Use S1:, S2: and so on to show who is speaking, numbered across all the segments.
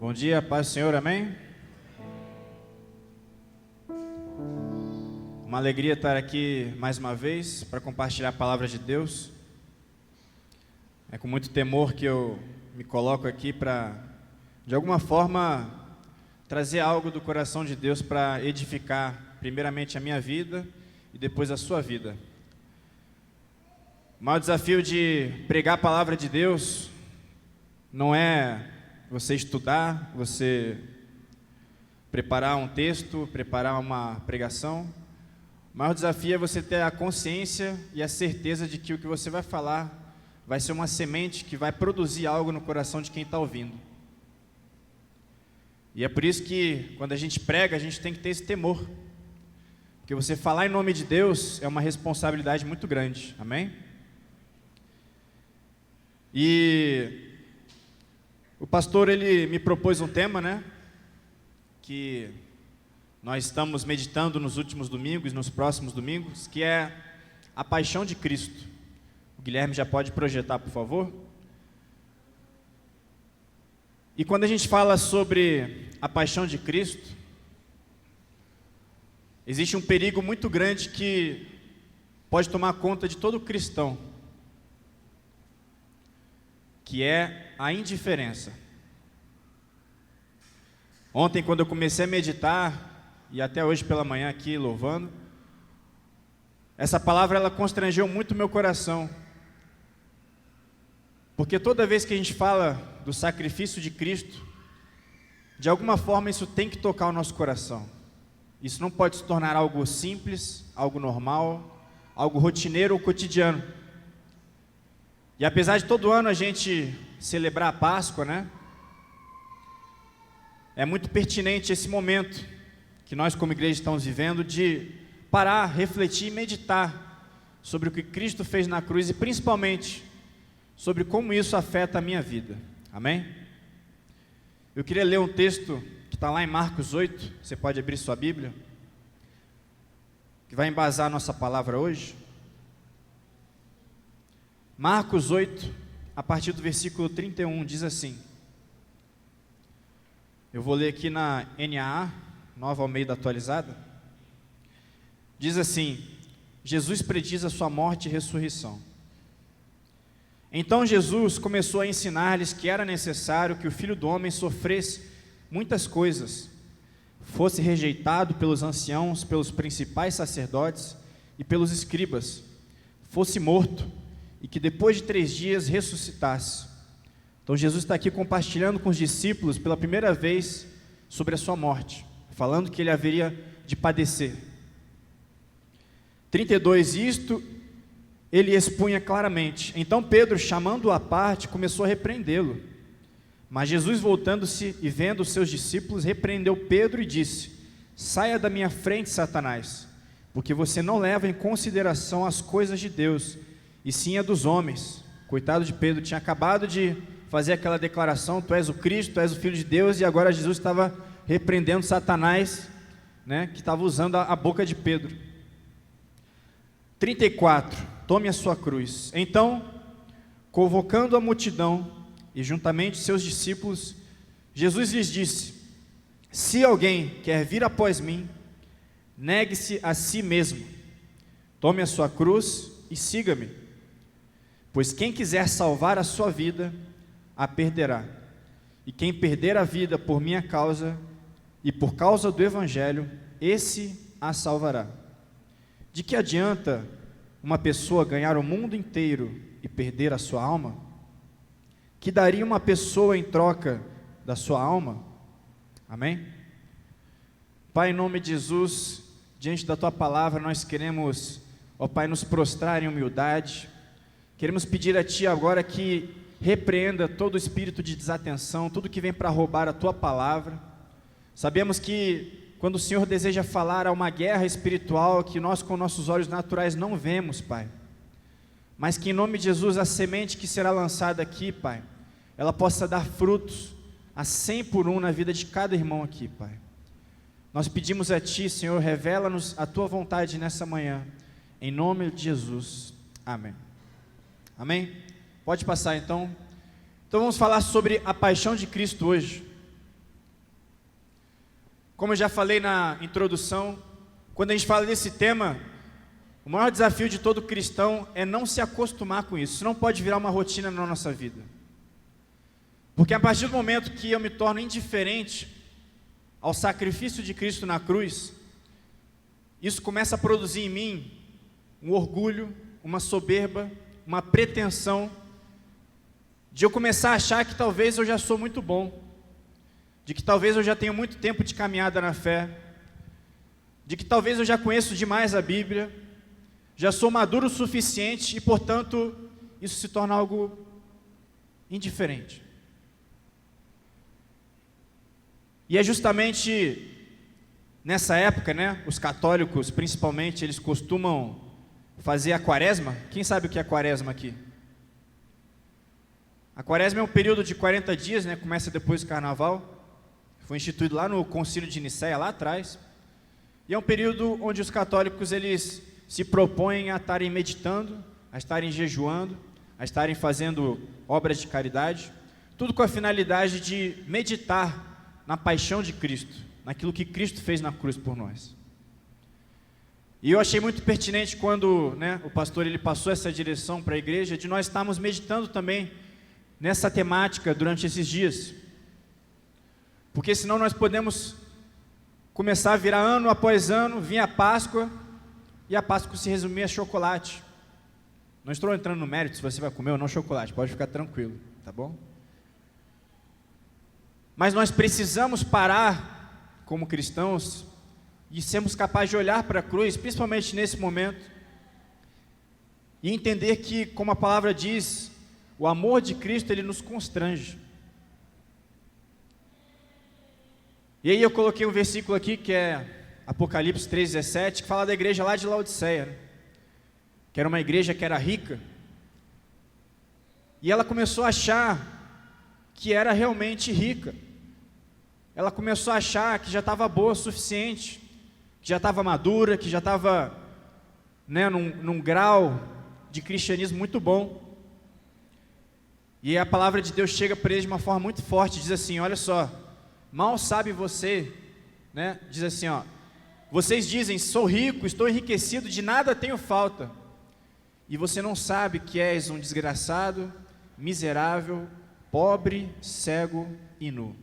S1: Bom dia, paz do Senhor, amém? Uma alegria estar aqui mais uma vez para compartilhar a palavra de Deus. É com muito temor que eu me coloco aqui para, de alguma forma, trazer algo do coração de Deus para edificar primeiramente a minha vida e depois a sua vida. O maior desafio de pregar a palavra de Deus não é você estudar, você preparar um texto, preparar uma pregação. O maior desafio é você ter a consciência e a certeza de que o que você vai falar vai ser uma semente que vai produzir algo no coração de quem está ouvindo. E é por isso que quando a gente prega, a gente tem que ter esse temor. Porque você falar em nome de Deus é uma responsabilidade muito grande, amém? E o pastor, ele me propôs um tema, né? Que nós estamos meditando nos últimos domingos, nos próximos domingos, que é a paixão de Cristo. O Guilherme já pode projetar, por favor? E quando a gente fala sobre a paixão de Cristo, existe um perigo muito grande que pode tomar conta de todo cristão, que é a indiferença. Ontem, quando eu comecei a meditar, e até hoje pela manhã aqui louvando, essa palavra ela constrangeu muito o meu coração, porque toda vez que a gente fala do sacrifício de Cristo, de alguma forma isso tem que tocar o nosso coração. Isso não pode se tornar algo simples, algo normal, algo rotineiro ou cotidiano. E apesar de todo ano a gente celebrar a Páscoa, né? É muito pertinente esse momento que nós como igreja estamos vivendo de parar, refletir e meditar sobre o que Cristo fez na cruz e principalmente sobre como isso afeta a minha vida, amém? Eu queria ler um texto que está lá em Marcos 8, você pode abrir sua Bíblia, que vai embasar a nossa palavra hoje. Marcos 8, a partir do versículo 31, diz assim, eu vou ler aqui na NAA, Nova Almeida Atualizada, diz assim, Jesus prediz a sua morte e ressurreição. Então Jesus começou a ensinar-lhes que era necessário que o Filho do Homem sofresse muitas coisas, fosse rejeitado pelos anciãos, pelos principais sacerdotes e pelos escribas, fosse morto, e que depois de 3 dias ressuscitasse. Então Jesus está aqui compartilhando com os discípulos pela primeira vez sobre a sua morte, falando que ele haveria de padecer. 32, isto ele expunha claramente. Então Pedro, chamando-o à parte, começou a repreendê-lo. Mas Jesus, voltando-se e vendo os seus discípulos, repreendeu Pedro e disse, saia da minha frente, Satanás, porque você não leva em consideração as coisas de Deus, e sim a dos homens. Coitado de Pedro, tinha acabado de fazer aquela declaração, tu és o Cristo, tu és o Filho de Deus, e agora Jesus estava repreendendo Satanás, né, que estava usando a boca de Pedro. 34, tome a sua cruz. Então, convocando a multidão, e juntamente seus discípulos, Jesus lhes disse, se alguém quer vir após mim, negue-se a si mesmo, tome a sua cruz e siga-me. Pois quem quiser salvar a sua vida, a perderá. E quem perder a vida por minha causa e por causa do Evangelho, esse a salvará. De que adianta uma pessoa ganhar o mundo inteiro e perder a sua alma? Que daria uma pessoa em troca da sua alma? Amém? Pai, em nome de Jesus, diante da Tua palavra, nós queremos, ó Pai, nos prostrar em humildade. Queremos pedir a Ti agora que repreenda todo o espírito de desatenção, tudo que vem para roubar a Tua palavra. Sabemos que quando o Senhor deseja falar, há uma guerra espiritual que nós com nossos olhos naturais não vemos, Pai. Mas que em nome de Jesus a semente que será lançada aqui, Pai, ela possa dar frutos a 100 por 1 na vida de cada irmão aqui, Pai. Nós pedimos a Ti, Senhor, revela-nos a Tua vontade nessa manhã, em nome de Jesus, amém. Amém? Pode passar então. Então vamos falar sobre a paixão de Cristo hoje. Como eu já falei na introdução, quando a gente fala desse tema, o maior desafio de todo cristão é não se acostumar com isso. Isso não pode virar uma rotina na nossa vida. Porque a partir do momento que eu me torno indiferente ao sacrifício de Cristo na cruz, isso começa a produzir em mim um orgulho, uma soberba, uma pretensão de eu começar a achar que talvez eu já sou muito bom, de que talvez eu já tenho muito tempo de caminhada na fé, de que talvez eu já conheço demais a Bíblia, já sou maduro o suficiente e, portanto, isso se torna algo indiferente. E é justamente nessa época, né, os católicos, principalmente, eles costumam fazer a quaresma. Quem sabe o que é a quaresma aqui? A quaresma é um período de 40 dias, né, começa depois do carnaval. Foi instituído lá no Concílio de Nicéia, lá atrás. E é um período onde os católicos eles se propõem a estarem meditando, a estarem jejuando, a estarem fazendo obras de caridade, tudo com a finalidade de meditar na paixão de Cristo, naquilo que Cristo fez na cruz por nós. E eu achei muito pertinente quando, né, o pastor ele passou essa direção para a igreja, de nós estarmos meditando também nessa temática durante esses dias. Porque senão nós podemos começar a virar ano após ano, vir a Páscoa, e a Páscoa se resumir a chocolate. Não estou entrando no mérito se você vai comer ou não chocolate, pode ficar tranquilo, tá bom? Mas nós precisamos parar como cristãos e sermos capazes de olhar para a cruz, principalmente nesse momento, e entender que, como a palavra diz, o amor de Cristo ele nos constrange. E aí eu coloquei um versículo aqui que é Apocalipse 3,17, que fala da igreja lá de Laodiceia, né? Que era uma igreja que era rica, e ela começou a achar que era realmente rica. Ela começou a achar que já estava boa o suficiente, que já estava madura, que já estava, né, num grau de cristianismo muito bom. E a palavra de Deus chega para eles de uma forma muito forte, diz assim, olha só, mal sabe você, né, diz assim, ó, vocês dizem, sou rico, estou enriquecido, de nada tenho falta, e você não sabe que és um desgraçado, miserável, pobre, cego e nu.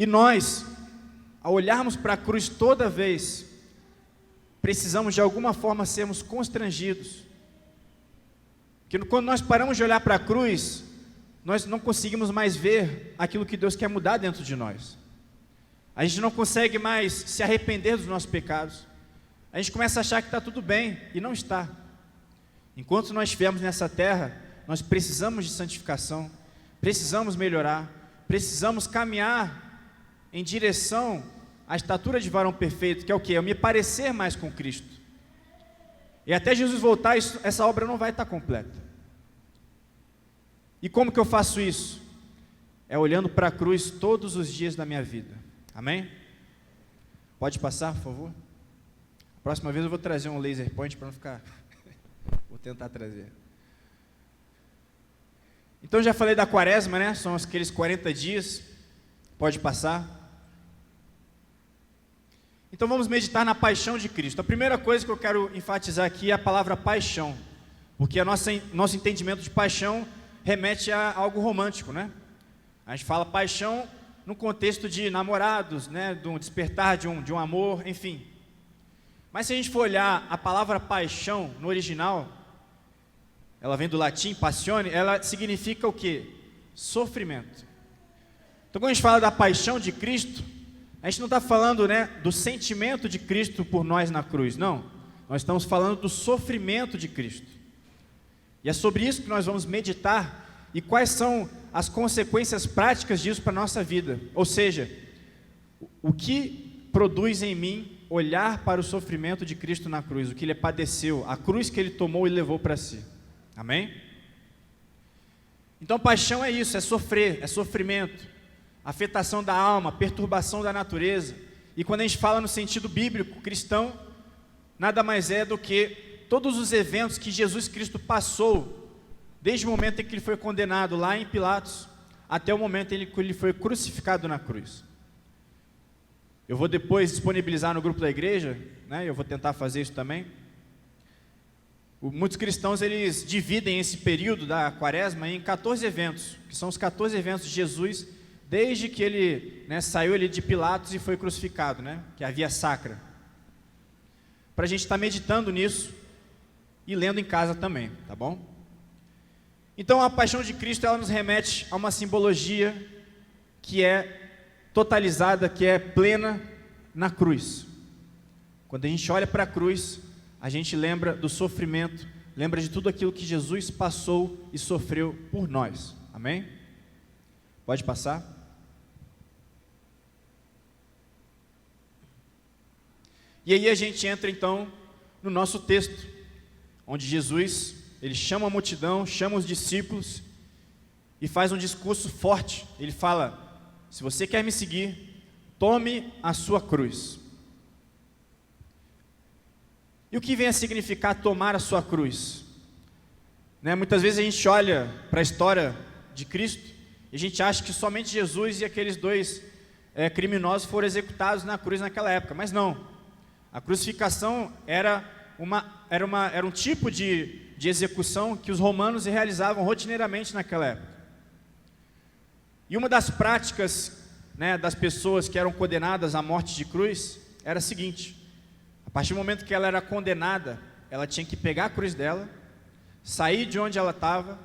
S1: E nós, ao olharmos para a cruz toda vez, precisamos de alguma forma sermos constrangidos. Porque quando nós paramos de olhar para a cruz, nós não conseguimos mais ver aquilo que Deus quer mudar dentro de nós. A gente não consegue mais se arrepender dos nossos pecados. A gente começa a achar que está tudo bem, e não está. Enquanto nós estivermos nessa terra, nós precisamos de santificação, precisamos melhorar, precisamos caminhar em direção à estatura de varão perfeito, que é o quê? É me parecer mais com Cristo. E até Jesus voltar, essa obra não vai estar completa. E como que eu faço isso? É olhando para a cruz todos os dias da minha vida. Amém? Pode passar, por favor? Próxima vez eu vou trazer um laser point para não ficar... Vou tentar trazer. Então já falei da quaresma, né? São aqueles 40 dias. Pode passar. Então vamos meditar na paixão de Cristo. A primeira coisa que eu quero enfatizar aqui é a palavra paixão, porque nosso entendimento de paixão remete a algo romântico, né? A gente fala paixão no contexto de namorados, né? De um despertar de um amor, enfim. Mas se a gente for olhar a palavra paixão no original, ela vem do latim passione, ela significa o quê? Sofrimento. Então quando a gente fala da paixão de Cristo, a gente não está falando, né, do sentimento de Cristo por nós na cruz, não. Nós estamos falando do sofrimento de Cristo. E é sobre isso que nós vamos meditar e quais são as consequências práticas disso para a nossa vida. Ou seja, o que produz em mim olhar para o sofrimento de Cristo na cruz, o que Ele padeceu, a cruz que Ele tomou e levou para si. Amém? Então paixão é isso, é sofrer, é sofrimento. Afetação da alma, perturbação da natureza. E quando a gente fala no sentido bíblico, cristão, nada mais é do que todos os eventos que Jesus Cristo passou, desde o momento em que Ele foi condenado lá em Pilatos, até o momento em que ele foi crucificado na cruz. Eu vou depois disponibilizar no grupo da igreja, né, eu vou tentar fazer isso também. Muitos cristãos, eles dividem esse período da quaresma em 14 eventos, que são os 14 eventos de Jesus, desde que ele, né, saiu ali de Pilatos e foi crucificado, né, que é a via sacra. Para a gente estar meditando nisso e lendo em casa também, tá bom? Então a paixão de Cristo, ela nos remete a uma simbologia que é totalizada, que é plena na cruz. Quando a gente olha para a cruz, a gente lembra do sofrimento, lembra de tudo aquilo que Jesus passou e sofreu por nós. Amém? Pode passar. E aí a gente entra então no nosso texto, onde Jesus, ele chama a multidão, chama os discípulos e faz um discurso forte. Ele fala: se você quer me seguir, tome a sua cruz. E o que vem a significar tomar a sua cruz? Né, muitas vezes a gente olha para a história de Cristo e a gente acha que somente Jesus e aqueles dois criminosos foram executados na cruz naquela época, mas não. A crucificação era um tipo de execução que os romanos realizavam rotineiramente naquela época. E uma das práticas, né, das pessoas que eram condenadas à morte de cruz era a seguinte: a partir do momento que ela era condenada, ela tinha que pegar a cruz dela, sair de onde ela estava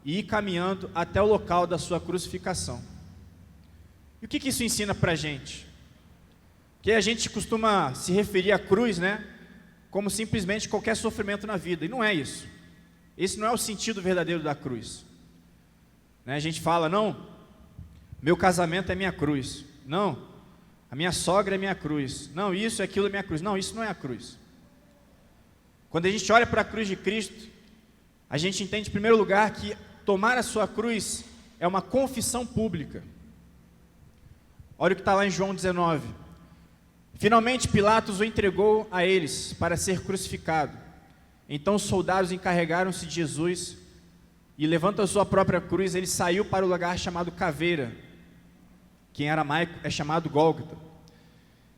S1: e ir caminhando até o local da sua crucificação. E o que isso ensina para a gente? Porque a gente costuma se referir à cruz, né, como simplesmente qualquer sofrimento na vida, e não é isso. Esse não é o sentido verdadeiro da cruz. Né, a gente fala: não, meu casamento é minha cruz. Não, a minha sogra é minha cruz. Não, isso e aquilo é minha cruz. Não, isso não é a cruz. Quando a gente olha para a cruz de Cristo, a gente entende, em primeiro lugar, que tomar a sua cruz é uma confissão pública. Olha o que está lá em João 19. Finalmente Pilatos o entregou a eles para ser crucificado. Então os soldados encarregaram-se de Jesus e, levantando a sua própria cruz, ele saiu para o lugar chamado Caveira, que em aramaico é chamado Gólgota.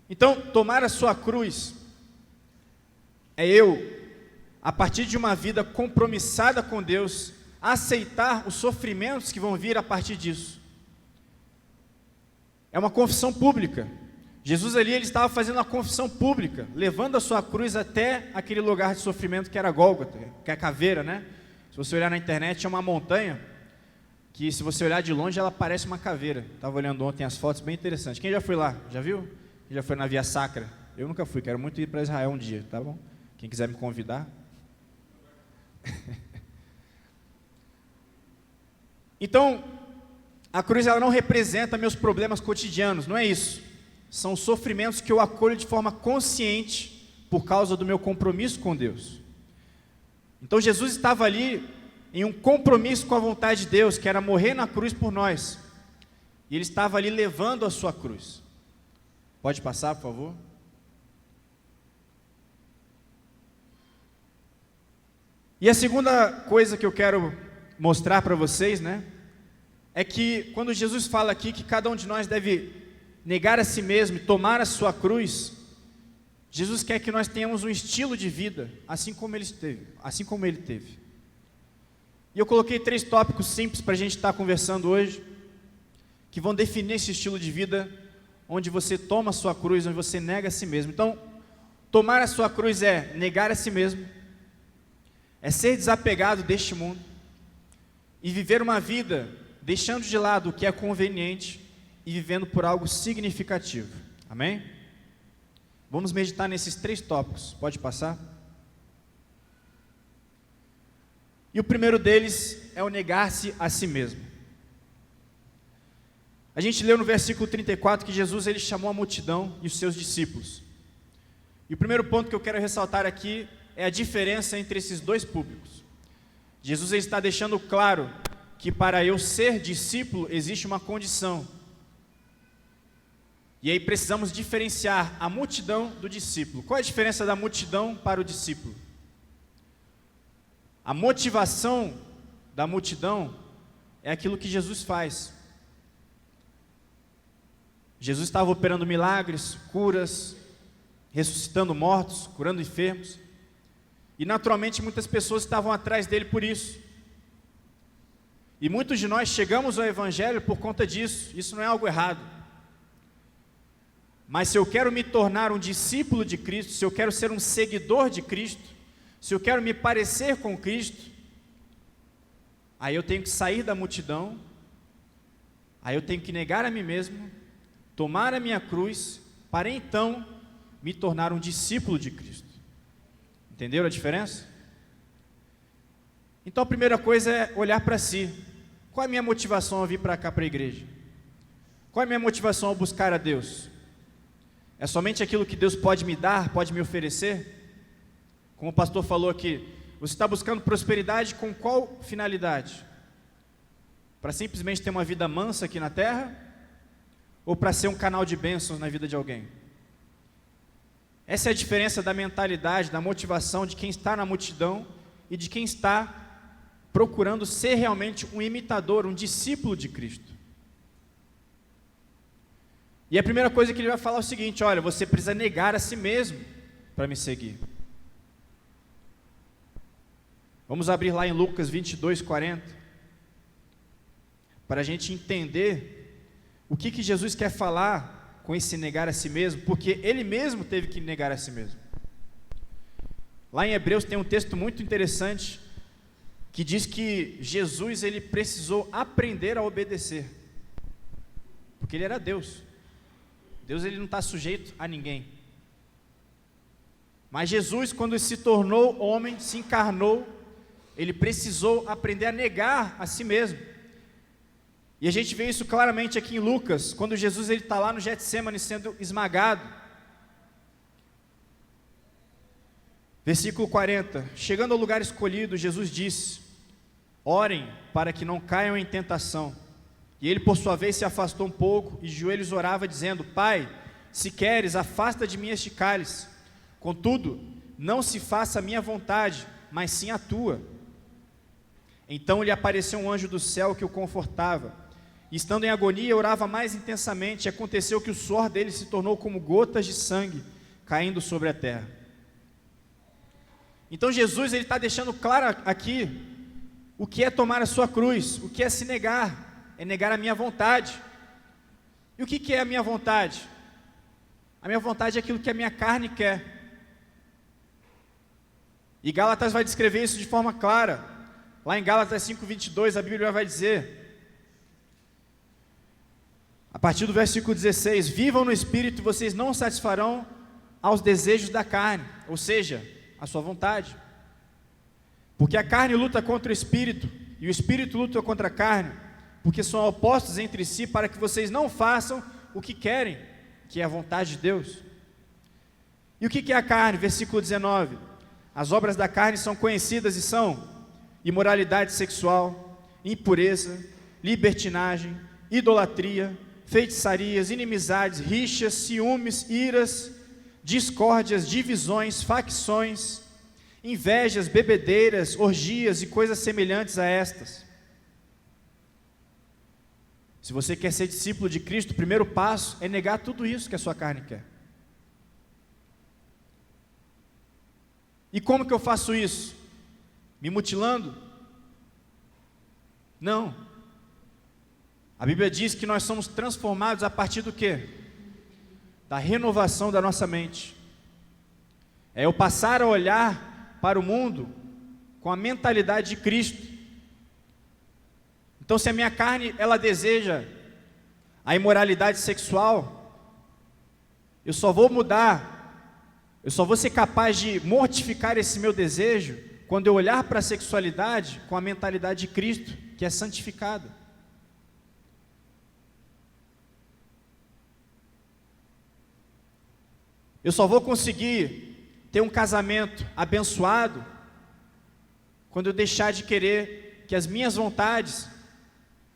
S1: Então, tomar a sua cruz é eu, a partir de uma vida compromissada com Deus, aceitar os sofrimentos que vão vir a partir disso. É uma confissão pública. Jesus ali, ele estava fazendo uma confissão pública, levando a sua cruz até aquele lugar de sofrimento que era Gólgota, que é a caveira, né? Se você olhar na internet, é uma montanha que, se você olhar de longe, ela parece uma caveira. Estava olhando ontem as fotos, bem interessantes. Quem já foi lá? Já viu? Quem já foi na Via Sacra? Eu nunca fui, quero muito ir para Israel um dia, tá bom? Quem quiser me convidar. Então, a cruz, ela não representa meus problemas cotidianos, não é isso. São sofrimentos que eu acolho de forma consciente por causa do meu compromisso com Deus. Então Jesus estava ali em um compromisso com a vontade de Deus, que era morrer na cruz por nós. E ele estava ali levando a sua cruz. Pode passar, por favor? E a segunda coisa que eu quero mostrar para vocês, né, é que quando Jesus fala aqui que cada um de nós deve negar a si mesmo e tomar a sua cruz, Jesus quer que nós tenhamos um estilo de vida, assim como ele teve. E eu coloquei 3 tópicos simples para a gente estar conversando hoje, que vão definir esse estilo de vida, onde você toma a sua cruz, onde você nega a si mesmo. Então, tomar a sua cruz é negar a si mesmo, é ser desapegado deste mundo, e viver uma vida deixando de lado o que é conveniente, e vivendo por algo significativo. Amém? Vamos meditar nesses 3 tópicos. Pode passar? E o primeiro deles é o negar-se a si mesmo. A gente leu no versículo 34 que Jesus, ele chamou a multidão e os seus discípulos. E o primeiro ponto que eu quero ressaltar aqui é a diferença entre esses 2 públicos. Jesus, ele está deixando claro que para eu ser discípulo existe uma condição. E aí precisamos diferenciar a multidão do discípulo. Qual é a diferença da multidão para o discípulo? A motivação da multidão é aquilo que Jesus faz. Jesus estava operando milagres, curas, ressuscitando mortos, curando enfermos. E naturalmente muitas pessoas estavam atrás dele por isso. E muitos de nós chegamos ao Evangelho por conta disso. Isso não é algo errado. Mas se eu quero me tornar um discípulo de Cristo, se eu quero ser um seguidor de Cristo, se eu quero me parecer com Cristo, aí eu tenho que sair da multidão, aí eu tenho que negar a mim mesmo, tomar a minha cruz, para então me tornar um discípulo de Cristo. Entenderam a diferença? Então a primeira coisa é olhar para si. Qual é a minha motivação ao vir para cá, para a igreja? Qual é a minha motivação ao buscar a Deus? É somente aquilo que Deus pode me dar, pode me oferecer? Como o pastor falou aqui, você está buscando prosperidade com qual finalidade? Para simplesmente ter uma vida mansa aqui na terra? Ou para ser um canal de bênçãos na vida de alguém? Essa é a diferença da mentalidade, da motivação de quem está na multidão e de quem está procurando ser realmente um imitador, um discípulo de Cristo. E a primeira coisa que ele vai falar é o seguinte: olha, você precisa negar a si mesmo para me seguir. Vamos abrir lá em Lucas 22, 40, para a gente entender o que Jesus quer falar com esse negar a si mesmo, porque ele mesmo teve que negar a si mesmo. Lá em Hebreus tem um texto muito interessante, que diz que Jesus ele precisou aprender a obedecer, porque ele era Deus. Deus ele não está sujeito a ninguém. Mas Jesus, quando se tornou homem, se encarnou, ele precisou aprender a negar a si mesmo. E a gente vê isso claramente aqui em Lucas, quando Jesus está lá no Getsêmani sendo esmagado. Versículo 40, chegando ao lugar escolhido, Jesus disse: orem para que não caiam em tentação. E ele por sua vez se afastou um pouco e de joelhos orava dizendo: Pai, se queres, afasta de mim este cálice. Contudo, não se faça a minha vontade, mas sim a tua. Então lhe apareceu um anjo do céu que o confortava. E estando em agonia, orava mais intensamente, e aconteceu que o suor dele se tornou como gotas de sangue caindo sobre a terra. Então Jesus está deixando claro aqui o que é tomar a sua cruz, o que é se negar, é negar a minha vontade. E o que é a minha vontade? A minha vontade é aquilo que a minha carne quer. E Gálatas vai descrever isso de forma clara. Lá em Gálatas 5:22 a Bíblia vai dizer, a partir do versículo 16: vivam no Espírito, vocês não satisfarão aos desejos da carne, ou seja, a sua vontade. Porque a carne luta contra o Espírito, e o Espírito luta contra a carne, porque são opostos entre si, para que vocês não façam o que querem, que é a vontade de Deus. E o que é a carne? Versículo 19: as obras da carne são conhecidas e são imoralidade sexual, impureza, libertinagem, idolatria, feitiçarias, inimizades, rixas, ciúmes, iras, discórdias, divisões, facções, invejas, bebedeiras, orgias e coisas semelhantes a estas. Se você quer ser discípulo de Cristo, o primeiro passo é negar tudo isso que a sua carne quer. E como que eu faço isso? Me mutilando? Não. A Bíblia diz que nós somos transformados a partir do quê? Da renovação da nossa mente. É eu passar a olhar para o mundo com a mentalidade de Cristo. Então, se a minha carne, ela deseja a imoralidade sexual, eu só vou mudar, eu só vou ser capaz de mortificar esse meu desejo quando eu olhar para a sexualidade com a mentalidade de Cristo, que é santificada. Eu só vou conseguir ter um casamento abençoado quando eu deixar de querer que as minhas vontades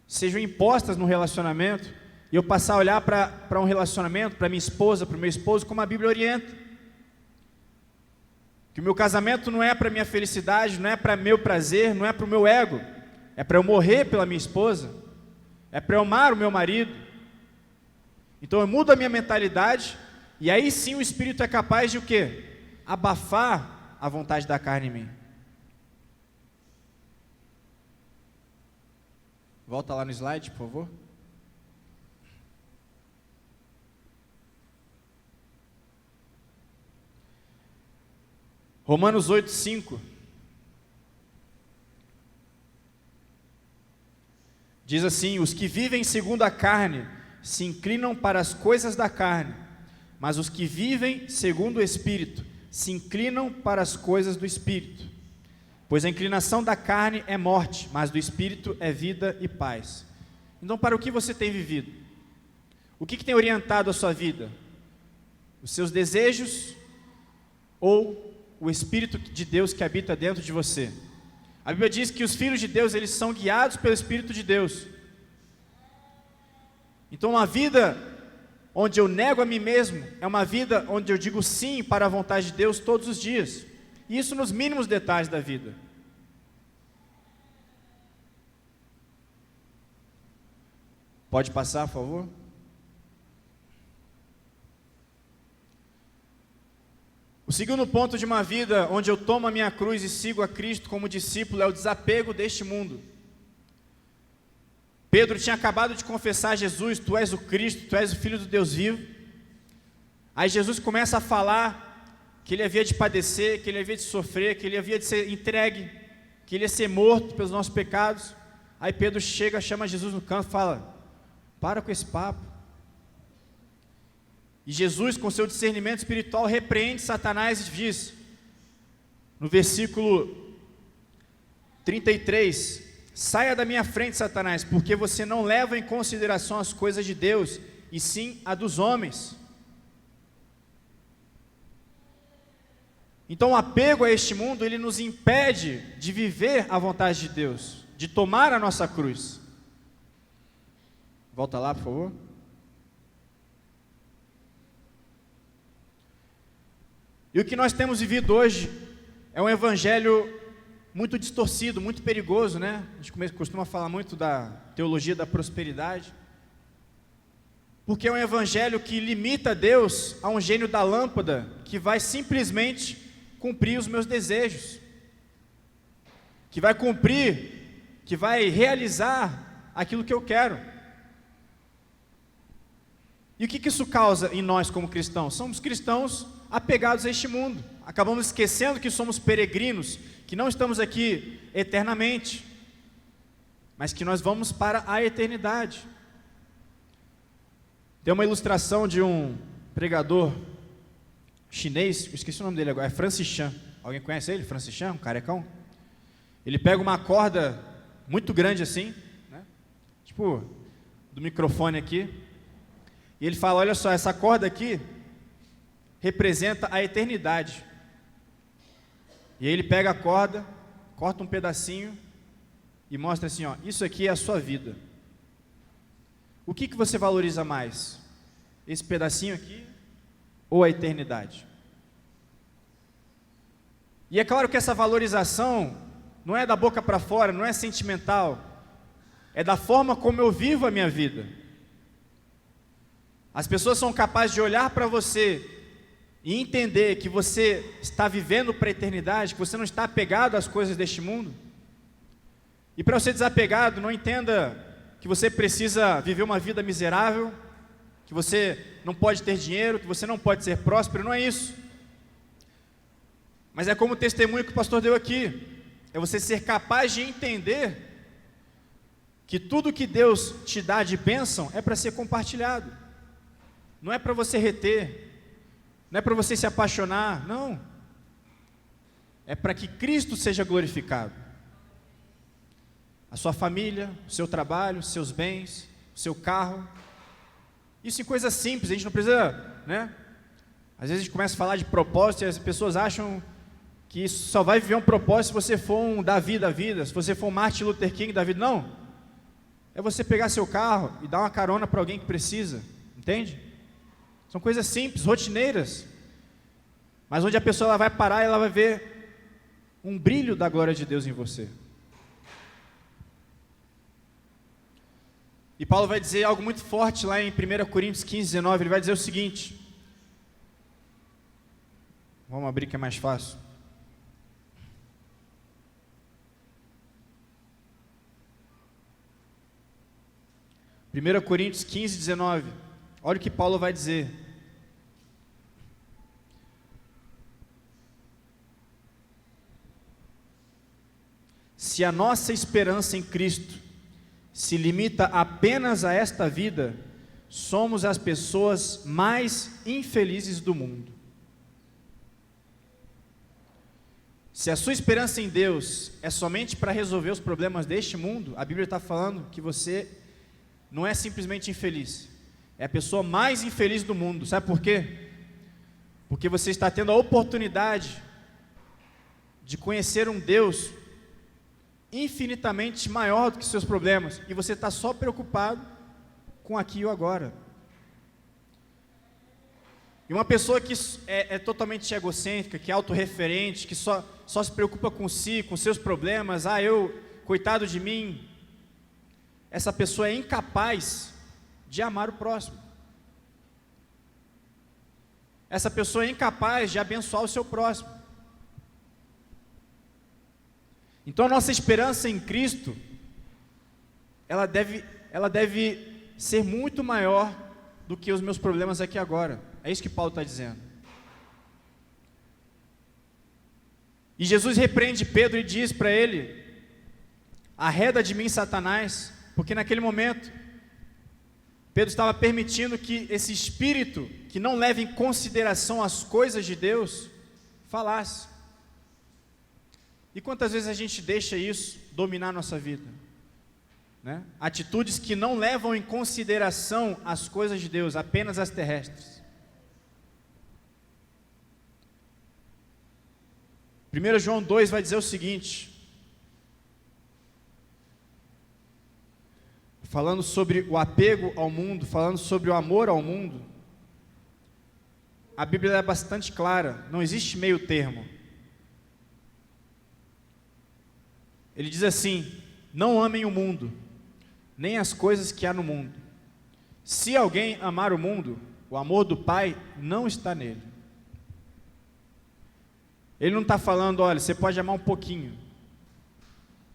S1: sejam impostas no relacionamento e eu passar a olhar para um relacionamento, para minha esposa, para o meu esposo, como a Bíblia orienta. Que o meu casamento não é para minha felicidade, não é para meu prazer, não é para o meu ego, é para eu morrer pela minha esposa, é para eu amar o meu marido. Então eu mudo a minha mentalidade, e aí sim o Espírito é capaz de o quê? Abafar a vontade da carne em mim. Volta lá no slide, por favor. Romanos 8:5 diz assim: os que vivem segundo a carne se inclinam para as coisas da carne, mas os que vivem segundo o Espírito se inclinam para as coisas do Espírito. Pois a inclinação da carne é morte, mas do Espírito é vida e paz. Então, para o que você tem vivido? O que tem orientado a sua vida? Os seus desejos ou o Espírito de Deus que habita dentro de você? A Bíblia diz que os filhos de Deus, eles são guiados pelo Espírito de Deus. Então, uma vida onde eu nego a mim mesmo é uma vida onde eu digo sim para a vontade de Deus todos os dias. E isso nos mínimos detalhes da vida. Pode passar, por favor? O segundo ponto de uma vida onde eu tomo a minha cruz e sigo a Cristo como discípulo é o desapego deste mundo. Pedro tinha acabado de confessar a Jesus: tu és o Cristo, tu és o Filho do Deus vivo. Aí Jesus começa a falar que ele havia de padecer, que ele havia de sofrer, que ele havia de ser entregue, que ele ia ser morto pelos nossos pecados. Aí Pedro chega, chama Jesus no canto e fala: para com esse papo. E Jesus, com seu discernimento espiritual, repreende Satanás e diz, no versículo 33, saia da minha frente, Satanás, porque você não leva em consideração as coisas de Deus, e sim a dos homens. Então o apego a este mundo, ele nos impede de viver a vontade de Deus, de tomar a nossa cruz. Volta lá, por favor. E o que nós temos vivido hoje é um evangelho muito distorcido, muito perigoso, né? A gente costuma falar muito da teologia da prosperidade, porque é um evangelho que limita Deus a um gênio da lâmpada, que vai simplesmente cumprir os meus desejos, que vai cumprir, que vai realizar aquilo que eu quero. E o que isso causa em nós como cristãos? Somos cristãos apegados a este mundo, acabamos esquecendo que somos peregrinos, que não estamos aqui eternamente, mas que nós vamos para a eternidade. Tem uma ilustração de um pregador chinês, eu esqueci o nome dele agora, é Francis Chan. Alguém conhece ele? Francis Chan, um carecão? Ele pega uma corda muito grande assim, né? Tipo, do microfone aqui, e ele fala: olha só, essa corda aqui representa a eternidade. E aí ele pega a corda, corta um pedacinho e mostra assim, ó, isso aqui é a sua vida. O que você valoriza mais? Esse pedacinho aqui ou a eternidade? E é claro que essa valorização não é da boca para fora, não é sentimental, é da forma como eu vivo a minha vida. As pessoas são capazes de olhar para você e entender que você está vivendo para a eternidade, que você não está apegado às coisas deste mundo. E para você desapegado, não entenda que você precisa viver uma vida miserável, que você não pode ter dinheiro, que você não pode ser próspero, não é isso. Mas é como o testemunho que o pastor deu aqui, é você ser capaz de entender que tudo que Deus te dá de bênção é para ser compartilhado, não é para você reter, não é para você se apaixonar, não, é para que Cristo seja glorificado. A sua família, o seu trabalho, os seus bens, o seu carro, isso em coisas simples, a gente não precisa, né? Às vezes a gente começa a falar de propósito e as pessoas acham que isso só vai viver um propósito se você for um Davi da vida, se você for um Martin Luther King da vida. Não, é você pegar seu carro e dar uma carona para alguém que precisa, entende? São coisas simples, rotineiras, mas onde a pessoa ela vai parar e ela vai ver um brilho da glória de Deus em você. E Paulo vai dizer algo muito forte lá em 1 Coríntios 15, 19, ele vai dizer o seguinte, vamos abrir que é mais fácil. 1 Coríntios 15, 19, olha o que Paulo vai dizer. Se a nossa esperança em Cristo se limita apenas a esta vida, somos as pessoas mais infelizes do mundo. Se a sua esperança em Deus é somente para resolver os problemas deste mundo, a Bíblia está falando que você não é simplesmente infeliz, é a pessoa mais infeliz do mundo. Sabe por quê? Porque você está tendo a oportunidade de conhecer um Deus infinitamente maior do que seus problemas, e você está só preocupado com aqui e o agora. E uma pessoa que é totalmente egocêntrica, que é autorreferente, que só se preocupa com si, com seus problemas, coitado de mim, essa pessoa é incapaz de amar o próximo. Essa pessoa é incapaz de abençoar o seu próximo. Então a nossa esperança em Cristo, ela deve ser muito maior do que os meus problemas aqui agora. É isso que Paulo está dizendo. E Jesus repreende Pedro e diz para ele: arreda de mim, Satanás, porque naquele momento Pedro estava permitindo que esse espírito, que não leva em consideração as coisas de Deus, falasse. E quantas vezes a gente deixa isso dominar a nossa vida, né? Atitudes que não levam em consideração as coisas de Deus, apenas as terrestres. 1 João 2 vai dizer o seguinte, falando sobre o apego ao mundo, falando sobre o amor ao mundo. A Bíblia é bastante clara, não existe meio termo. Ele diz assim: não amem o mundo, nem as coisas que há no mundo. Se alguém amar o mundo, o amor do Pai não está nele. Ele não está falando, olha, você pode amar um pouquinho,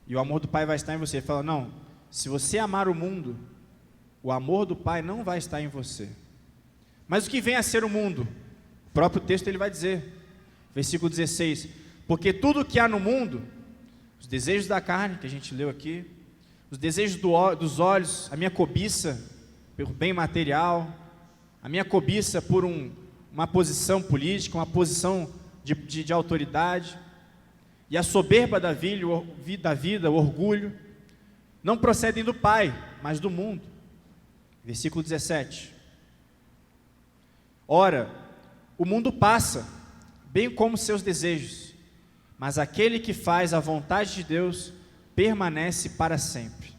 S1: e o amor do Pai vai estar em você. Ele fala, não, se você amar o mundo, o amor do Pai não vai estar em você. Mas o que vem a ser o mundo? O próprio texto ele vai dizer, versículo 16, porque tudo que há no mundo, os desejos da carne, que a gente leu aqui, os desejos dos olhos, a minha cobiça pelo bem material, a minha cobiça por uma posição política, uma posição de autoridade, e a soberba da vida, o orgulho, não procedem do Pai, mas do mundo. Versículo 17. Ora, o mundo passa, bem como seus desejos, mas aquele que faz a vontade de Deus permanece para sempre.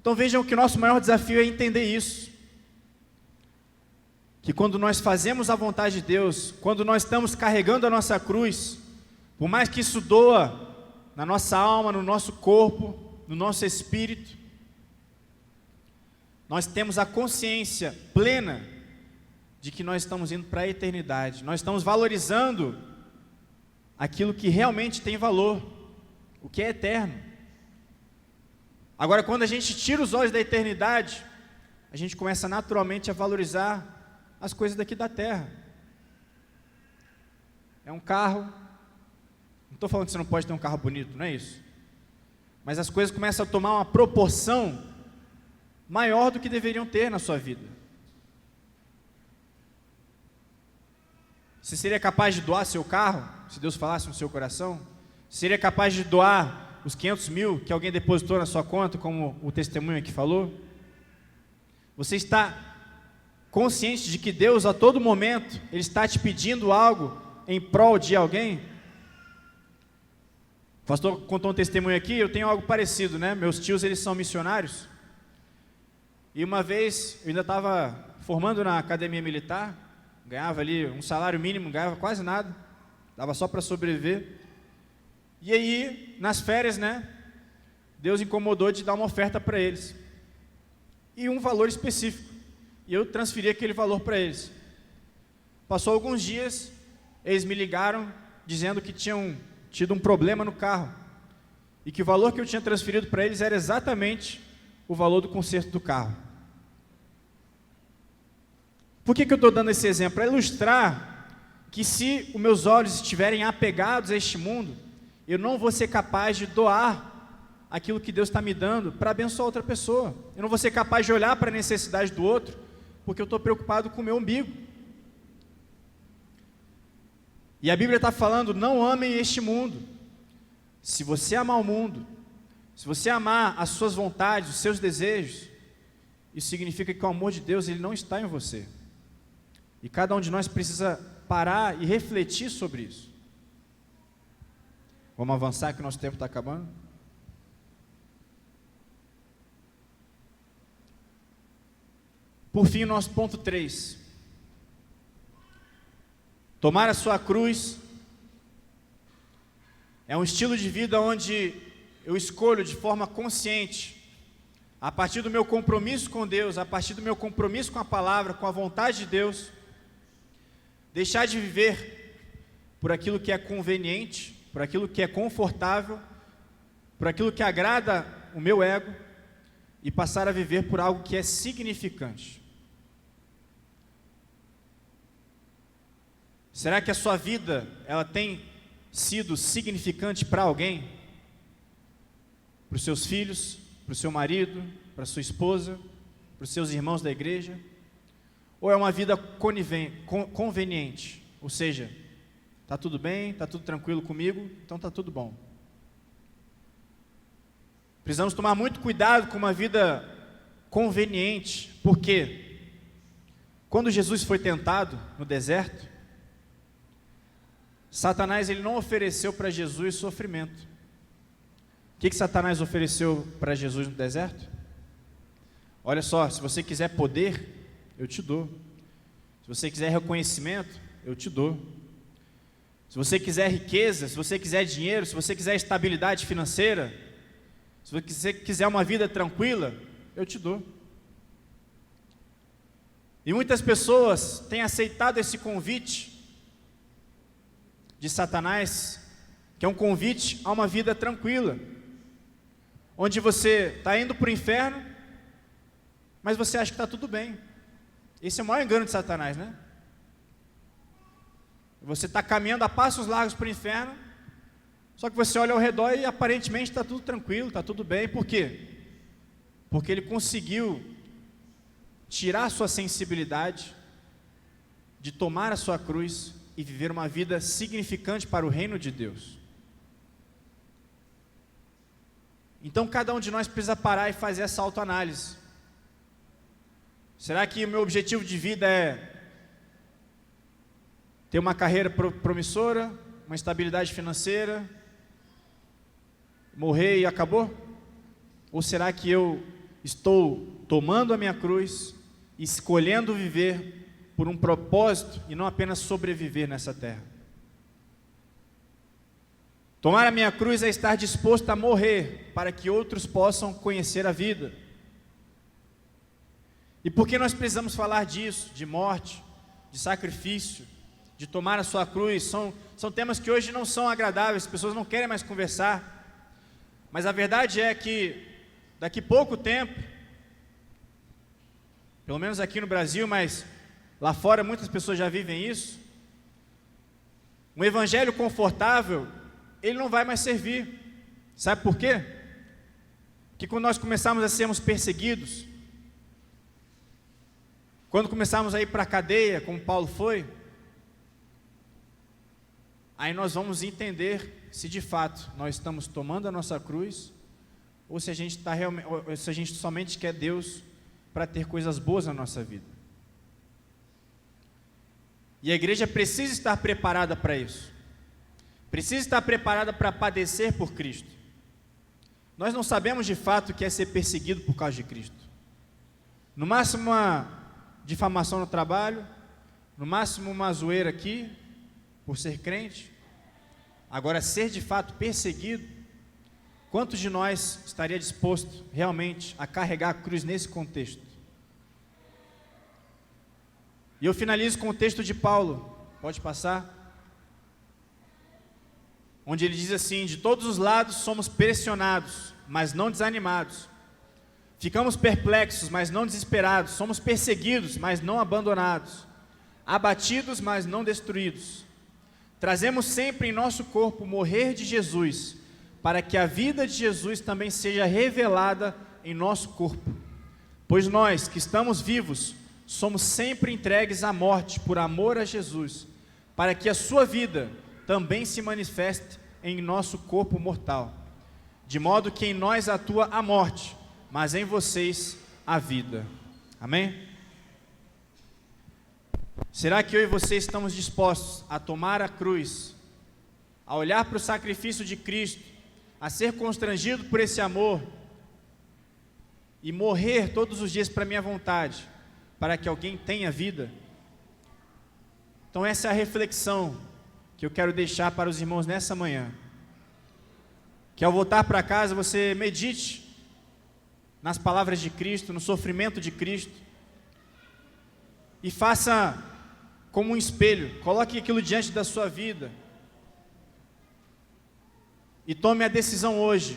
S1: Então vejam que o nosso maior desafio é entender isso, que quando nós fazemos a vontade de Deus, quando nós estamos carregando a nossa cruz, por mais que isso doa na nossa alma, no nosso corpo, no nosso espírito, nós temos a consciência plena de que nós estamos indo para a eternidade, nós estamos valorizando aquilo que realmente tem valor, o que é eterno. Agora, quando a gente tira os olhos da eternidade, a gente começa naturalmente a valorizar as coisas daqui da terra. É um carro, não estou falando que você não pode ter um carro bonito, não é isso, mas as coisas começam a tomar uma proporção maior do que deveriam ter na sua vida. Você seria capaz de doar seu carro, se Deus falasse no seu coração? Seria capaz de doar os 500 mil que alguém depositou na sua conta, como o testemunho aqui falou? Você está consciente de que Deus a todo momento, Ele está te pedindo algo em prol de alguém? O pastor contou um testemunho aqui, eu tenho algo parecido, né? Meus tios, eles são missionários, e uma vez, eu ainda estava formando na academia militar, ganhava ali um salário mínimo, ganhava quase nada, dava só para sobreviver, e aí, nas férias, né, Deus incomodou de dar uma oferta para eles, e um valor específico, e eu transferi aquele valor para eles. Passou alguns dias, eles me ligaram dizendo que tinham tido um problema no carro, e que o valor que eu tinha transferido para eles era exatamente o valor do conserto do carro. Por que eu estou dando esse exemplo? Para ilustrar que se os meus olhos estiverem apegados a este mundo, eu não vou ser capaz de doar aquilo que Deus está me dando para abençoar outra pessoa. Eu não vou ser capaz de olhar para a necessidade do outro, porque eu estou preocupado com o meu umbigo. E a Bíblia está falando, não amem este mundo. Se você amar o mundo, se você amar as suas vontades, os seus desejos, isso significa que o amor de Deus, ele não está em você. E cada um de nós precisa parar e refletir sobre isso. Vamos avançar que o nosso tempo está acabando? Por fim, o nosso ponto 3. Tomar a sua cruz é um estilo de vida onde eu escolho de forma consciente, a partir do meu compromisso com Deus, a partir do meu compromisso com a palavra, com a vontade de Deus, deixar de viver por aquilo que é conveniente, por aquilo que é confortável, por aquilo que agrada o meu ego, e passar a viver por algo que é significante. Será que a sua vida, ela tem sido significante para alguém? Para os seus filhos, para o seu marido, para a sua esposa, para os seus irmãos da igreja? Ou é uma vida conveniente? Ou seja, está tudo bem, está tudo tranquilo comigo, então está tudo bom. Precisamos tomar muito cuidado com uma vida conveniente, porque quando Jesus foi tentado no deserto, Satanás ele não ofereceu para Jesus sofrimento. O que Satanás ofereceu para Jesus no deserto? Olha só, se você quiser poder, eu te dou. Se você quiser reconhecimento, eu te dou. Se você quiser riqueza, se você quiser dinheiro, se você quiser estabilidade financeira, se você quiser uma vida tranquila, eu te dou. E muitas pessoas têm aceitado esse convite de Satanás, que é um convite a uma vida tranquila, onde você está indo para o inferno, mas você acha que está tudo bem. Esse é o maior engano de Satanás, né? Você está caminhando a passos largos para o inferno, só que você olha ao redor e aparentemente está tudo tranquilo, está tudo bem. Por quê? Porque ele conseguiu tirar a sua sensibilidade de tomar a sua cruz e viver uma vida significante para o reino de Deus. Então cada um de nós precisa parar e fazer essa autoanálise. Será que o meu objetivo de vida é ter uma carreira promissora, uma estabilidade financeira, morrer e acabou? Ou será que eu estou tomando a minha cruz, escolhendo viver por um propósito e não apenas sobreviver nessa terra? Tomar a minha cruz é estar disposto a morrer para que outros possam conhecer a vida. E por que nós precisamos falar disso? De morte, de sacrifício, de tomar a sua cruz. São temas que hoje não são agradáveis, as pessoas não querem mais conversar. Mas a verdade é que daqui pouco tempo, pelo menos aqui no Brasil, mas lá fora muitas pessoas já vivem isso, um evangelho confortável, ele não vai mais servir. Sabe por quê? Porque quando nós começarmos a sermos perseguidos, quando começarmos a ir para a cadeia, como Paulo foi, aí nós vamos entender se de fato nós estamos tomando a nossa cruz, ou se a gente está realmente, ou se a gente somente quer Deus para ter coisas boas na nossa vida. E a igreja precisa estar preparada para isso. Precisa estar preparada para padecer por Cristo. Nós não sabemos de fato o que é ser perseguido por causa de Cristo. No máximo uma difamação no trabalho, no máximo uma zoeira aqui, por ser crente. Agora, ser de fato perseguido, Quantos de nós estaria disposto realmente a carregar a cruz nesse contexto? E eu finalizo com o texto de Paulo, pode passar? Onde ele diz assim: de todos os lados somos pressionados, mas não desanimados. Ficamos perplexos, mas não desesperados. Somos perseguidos, mas não abandonados. Abatidos, mas não destruídos. Trazemos sempre em nosso corpo o morrer de Jesus, para que a vida de Jesus também seja revelada em nosso corpo. Pois nós, que estamos vivos, somos sempre entregues à morte por amor a Jesus, para que a sua vida também se manifeste em nosso corpo mortal, de modo que em nós atua a morte, mas em vocês a vida. Amém? Será que eu e você estamos dispostos a tomar a cruz, a olhar para o sacrifício de Cristo, a ser constrangido por esse amor e morrer todos os dias para a minha vontade, para que alguém tenha vida? Então essa é a reflexão que eu quero deixar para os irmãos nessa manhã. Que ao voltar para casa você medite nas palavras de Cristo, no sofrimento de Cristo, e faça como um espelho, coloque aquilo diante da sua vida, e tome a decisão hoje,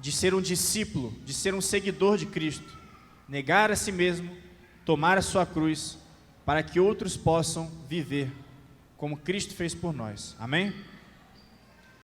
S1: de ser um discípulo, de ser um seguidor de Cristo, negar a si mesmo, tomar a sua cruz, para que outros possam viver como Cristo fez por nós. Amém?